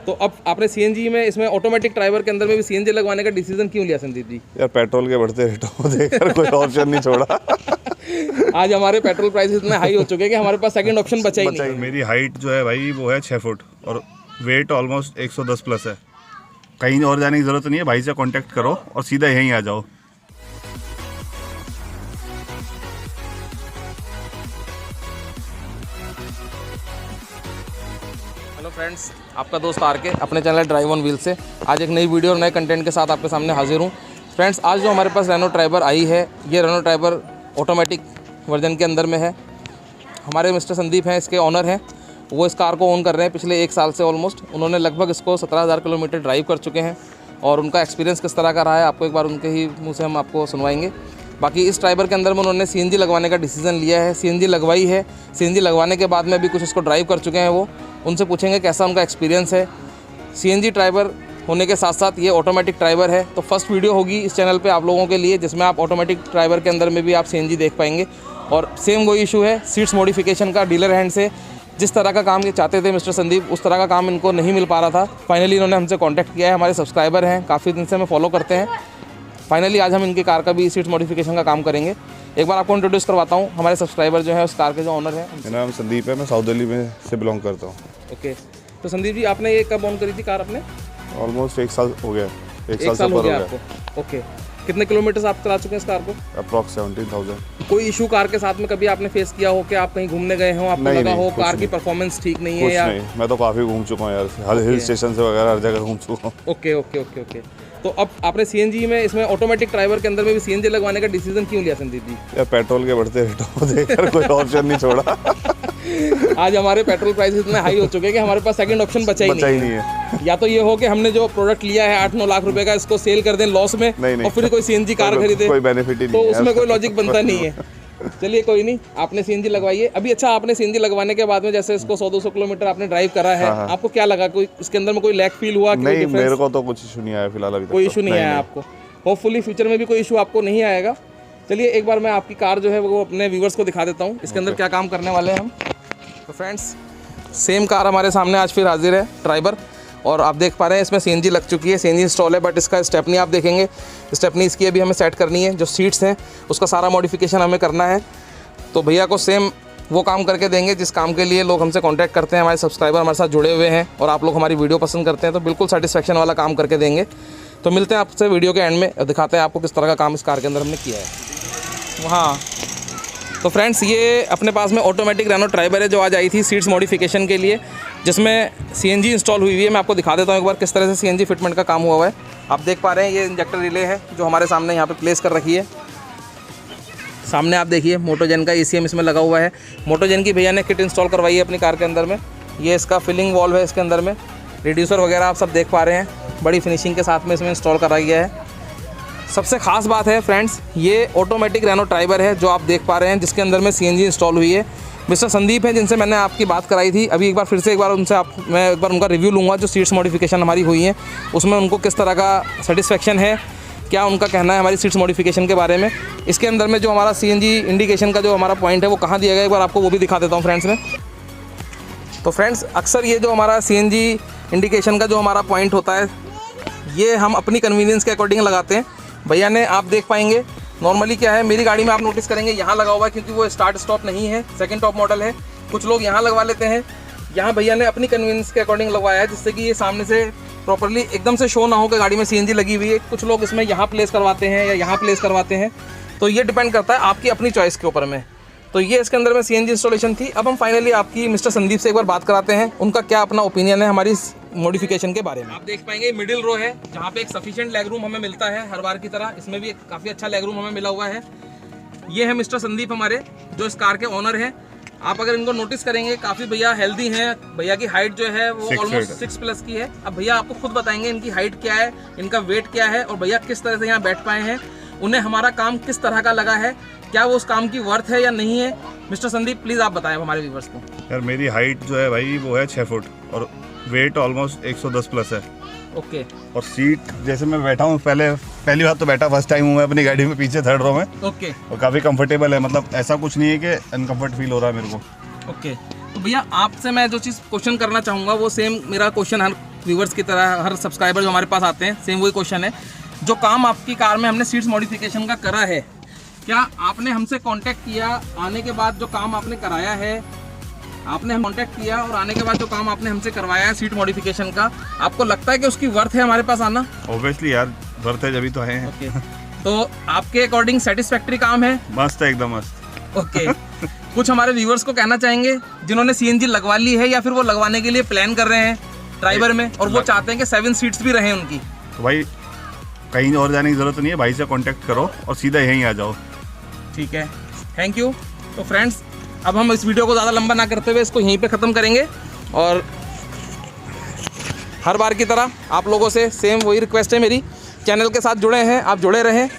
तो अब आपने सीएनजी में इसमें ऑटोमेटिक ड्राइवर के अंदर में भी सीएनजी लगवाने का डिसीजन क्यों लिया संदीप जी? यार पेट्रोल के बढ़ते रेटों को देखकर कोई ऑप्शन नहीं छोड़ा। आज हमारे पेट्रोल प्राइसेस इतने हाई हो चुके हैं कि हमारे पास सेकंड ऑप्शन बचा ही नहीं। मेरी हाइट जो है भाई वो है 6 फुट और वेट ऑलमोस्ट 110 प्लस है। कहीं और जाने की ज़रूरत नहीं है, भाई से कांटेक्ट करो और सीधा यहीं आ जाओ। हेलो फ्रेंड्स, आपका दोस्त आर के अपने चैनल ड्राइव ऑन व्हील से आज एक नई वीडियो और नए कंटेंट के साथ आपके सामने हाजिर हूँ। फ्रेंड्स, आज जो हमारे पास रेनो ट्राइबर आई है, ये रेनो ट्राइबर ऑटोमेटिक वर्जन के अंदर में है। हमारे मिस्टर संदीप हैं, इसके ऑनर हैं। वो इस कार को ओन कर रहे हैं पिछले 1 साल से ऑलमोस्ट। उन्होंने लगभग इसको 17,000 किलोमीटर ड्राइव कर चुके हैं और उनका एक्सपीरियंस किस तरह का रहा है आपको एक बार उनके ही मुँह से हम आपको सुनवाएंगे। बाकी इस ट्राइबर के अंदर में उन्होंने सीएनजी लगवाने का डिसीजन लिया है, सीएनजी लगवाई है। सीएनजी लगवाने के बाद में भी कुछ इसको ड्राइव कर चुके हैं वो। उनसे पूछेंगे कैसा उनका एक्सपीरियंस है। सीएनजी ड्राइवर होने के साथ साथ ये ऑटोमेटिक ड्राइवर है, तो फर्स्ट वीडियो होगी इस चैनल पे आप लोगों के लिए जिसमें आप ऑटोमेटिक ड्राइवर के अंदर में भी आप सीएनजी देख पाएंगे। और सेम वही इशू है सीट्स मॉडिफिकेशन का। डीलर हैंड से जिस तरह का काम ये चाहते थे मिस्टर संदीप, उस तरह का काम इनको नहीं मिल पा रहा था। फाइनली इन्होंने हमसे कॉन्टैक्ट किया है। हमारे सब्सक्राइबर हैं, काफ़ी दिन से हमें फॉलो करते हैं। फाइनली आज हम इनकी कार का भी सीट्स मॉडिफिकेशन का काम करेंगे। एक बार आपको इंट्रोड्यूस करवाता हूँ। हमारे सब्सक्राइबर जो है उस कार के जो ऑनर है। मेरा नाम संदीप है, मैं साउथ दिल्ली में से बिलोंग करता हूँ। ओके, तो संदीप जी आपने ये कब ऑन करी थी कार अपने? ऑलमोस्ट 1 साल हो गया। 1 साल हो गया आपको। ओके, कितने किलोमीटर आप चला चुके हैं इस कार को? अप्रॉक्स 17,000। कोई इशू कार के साथ में कभी आपने फेस किया हो कि आप कहीं घूमने गए हो, आपको लगा हो कार की परफॉर्मेंस ठीक नहीं है? या नहीं, मैं तो काफ़ी घूम चुका हूँ यार, हिल स्टेशन से वगैरह हर जगह घूम चुका हूँ। Okay okay okay okay. तो अब आपने सीएनजी में इसमें ऑटोमेटिक ड्राइवर के अंदर में भी सीएनजी लगवाने का डिसीजन क्यों लिया संदीप जी? यार पेट्रोल के बढ़ते रेटों को देखकर कोई ऑप्शन नहीं छोड़ा। आज हमारे पेट्रोल प्राइसेस इतने हाई हो चुके हैं कि हमारे पास सेकंड ऑप्शन बचा ही नहीं है। या तो ये हो कि हमने जो प्रोडक्ट लिया है 8-9 लाख रुपए का, इसको सेल कर दें लॉस में और फिर कोई सीएनजी कार खरीदे, कोई बेनिफिट ही नहीं तो है, उसमें कोई लॉजिक बनता नहीं है। चलिए कोई नहीं, आपने सीएनजी लगवाई है अभी। अच्छा, आपने सीएनजी लगवाने के बाद में जैसे इसको 100-200 किलोमीटर आपने ड्राइव करा है, आपको क्या लगा? कोई इसके अंदर में कोई लैग फील हुआ? नहीं, मेरे को तो कुछ इशू नहीं आया फिलहाल अभी तक। कोई इशू नहीं आया आपको? होपफुली फ्यूचर में भी कोई इशू आपको नहीं आएगा। चलिए एक बार मैं आपकी कार जो है वो अपने व्यूवर्स को दिखा देता हूँ इसके अंदर क्या काम करने वाले हैं हम। तो फ्रेंड्स, सेम कार हमारे सामने आज फिर हाजिर है ड्राइवर, और आप देख पा रहे हैं इसमें सीएनजी लग चुकी है, सीएनजी इंस्टॉल है। बट इसका स्टेपनी आप देखेंगे, स्टेपनी इसकी अभी हमें सेट करनी है। जो सीट्स हैं उसका सारा मॉडिफिकेशन हमें करना है। तो भैया को सेम वो काम करके देंगे जिस काम के लिए लोग हमसे कांटेक्ट करते हैं। हमारे सब्सक्राइबर हमारे साथ जुड़े हुए हैं और आप लोग हमारी वीडियो पसंद करते हैं, तो बिल्कुल सेटिस्फेक्शन वाला काम करके देंगे। तो मिलते हैं आपसे वीडियो के एंड में, दिखाते हैं आपको किस तरह का काम इस कार के अंदर हमने किया है। हाँ, तो फ्रेंड्स, ये अपने पास में ऑटोमेटिक रेनो ट्राइबर है जो आज आई थी सीट्स मॉडिफिकेशन के लिए, जिसमें सीएनजी इंस्टॉल हुई हुई है। मैं आपको दिखा देता हूँ एक बार किस तरह से सीएनजी फिटमेंट का काम हुआ है। आप देख पा रहे हैं ये इंजेक्टर रिले है जो हमारे सामने यहाँ पे प्लेस कर रखी है। सामने आप देखिए मोटोजेन का ECM इसमें लगा हुआ है। मोटोजेन की भैया ने किट इंस्टॉल करवाई है अपनी कार के अंदर में। ये इसका फिलिंग वॉल्व है, इसके अंदर में रिड्यूसर वगैरह आप सब देख पा रहे हैं, बड़ी फिनिशिंग के साथ में इसमें इंस्टॉल करा गया है। सबसे खास बात है फ्रेंड्स, ये ऑटोमेटिक रेनो ट्राइबर है जो आप देख पा रहे हैं, जिसके अंदर में सीएनजी इंस्टॉल हुई है। मिस्टर संदीप हैं जिनसे मैंने आपकी बात कराई थी। अभी एक बार फिर से एक बार मैं एक बार उनका रिव्यू लूँगा जो सीट्स मॉडिफिकेशन हमारी हुई है उसमें उनको किस तरह का सेटिस्फेक्शन है, क्या उनका कहना है हमारी सीट्स मॉडिफिकेशन के बारे में। इसके अंदर में जो हमारा सीएनजी इंडिकेशन का जो हमारा पॉइंट है वो कहाँ दिया गया, एक बार आपको वो भी दिखा देता हूँ फ्रेंड्स में। तो फ्रेंड्स, अक्सर ये जो हमारा सीएनजी इंडिकेशन का जो हमारा पॉइंट होता है ये हम अपनी कन्वीनियंस के अकॉर्डिंग लगाते हैं। भैया ने आप देख पाएंगे नॉर्मली क्या है, मेरी गाड़ी में आप नोटिस करेंगे यहाँ लगा हुआ है क्योंकि वो स्टार्ट स्टॉप नहीं है, सेकंड टॉप मॉडल है। कुछ लोग यहाँ लगवा लेते हैं, यहाँ भैया ने अपनी कन्वीनियंस के अकॉर्डिंग लगवाया है जिससे कि ये सामने से प्रॉपर्ली एकदम से शो ना हो कि गाड़ी में सीएनजी लगी हुई है। कुछ लोग इसमें यहाँ प्लेस करवाते हैं या यहाँ प्लेस करवाते हैं, तो ये डिपेंड करता है आपकी अपनी चॉइस के ऊपर में। तो ये इसके अंदर में सीएनजी इंस्टॉलेशन थी। अब हम फाइनली आपकी मिस्टर संदीप से एक बार बात कराते हैं, उनका क्या अपना ओपिनियन है हमारी मॉडिफिकेशन के बारे में। आप देख पाएंगे मिडिल रो है जहाँ पे एक सफिशिएंट लेग रूम हमें मिलता है हर बार की तरह, इसमें भी काफ़ी अच्छा लेग रूम हमें मिला हुआ है। ये है मिस्टर संदीप हमारे जो इस कार के ऑनर हैं। आप अगर इनको नोटिस करेंगे काफ़ी भैया हेल्दी हैं। भैया की हाइट जो है वो ऑलमोस्ट 6 प्लस की है। अब भैया आपको खुद बताएंगे इनकी हाइट क्या है, इनका वेट क्या है और भैया किस तरह से यहाँ बैठ पाए हैं, उन्हें हमारा काम किस तरह का लगा है, क्या वो उस काम की वर्थ है या नहीं है। मिस्टर संदीप प्लीज़ आप बताएं हमारे व्यूवर्स को। यार मेरी हाइट जो है भाई वो है 6 फुट और वेट ऑलमोस्ट 110 प्लस है। ओके। और सीट जैसे मैं बैठा हूँ, पहली बार तो बैठा, फर्स्ट टाइम हूँ मैं अपनी गाड़ी में पीछे 3rd रो में। ओके। और काफ़ी कंफर्टेबल है, मतलब ऐसा कुछ नहीं है कि अनकंफर्ट फील हो रहा है मेरे को। ओके, तो भैया आपसे मैं जो चीज़ क्वेश्चन करना चाहूँगा वो सेम मेरा क्वेश्चन हर व्यूवर्स की तरह हर सब्सक्राइबर जो हमारे पास आते हैं सेम वही क्वेश्चन है, जो काम आपकी कार में हमने सीट्स मॉडिफिकेशन का करा है, क्या आपने हमसे कांटेक्ट किया आने के बाद जो काम आपने कराया है, आपने हम कांटेक्ट किया और आने के बाद जो काम आपने हमसे करवाया है सीट मॉडिफिकेशन का, आपको लगता है कि उसकी वर्थ है हमारे पास आना? ऑब्वियसली यार, वर्थ है जब तो आए हैं। ओके तो आपके अकॉर्डिंग सेटिस्फैक्ट्री काम है? मस्त है, एकदम मस्त। ओके कुछ हमारे व्यूवर्स को कहना चाहेंगे जिन्होंने सीएनजी लगवा ली है या फिर वो लगवाने के लिए प्लान कर रहे हैं ड्राइवर में, और वो चाहते हैं कि 7 सीट्स भी रहें उनकी? तो भाई कहीं और जाने की ज़रूरत नहीं है, भाई से कांटेक्ट करो और सीधा यहीं आ जाओ। ठीक है, थैंक यू। तो फ्रेंड्स अब हम इस वीडियो को ज़्यादा लंबा ना करते हुए इसको यहीं पे ख़त्म करेंगे, और हर बार की तरह आप लोगों से सेम वही रिक्वेस्ट है मेरी, चैनल के साथ जुड़े हैं आप, जुड़े रहें,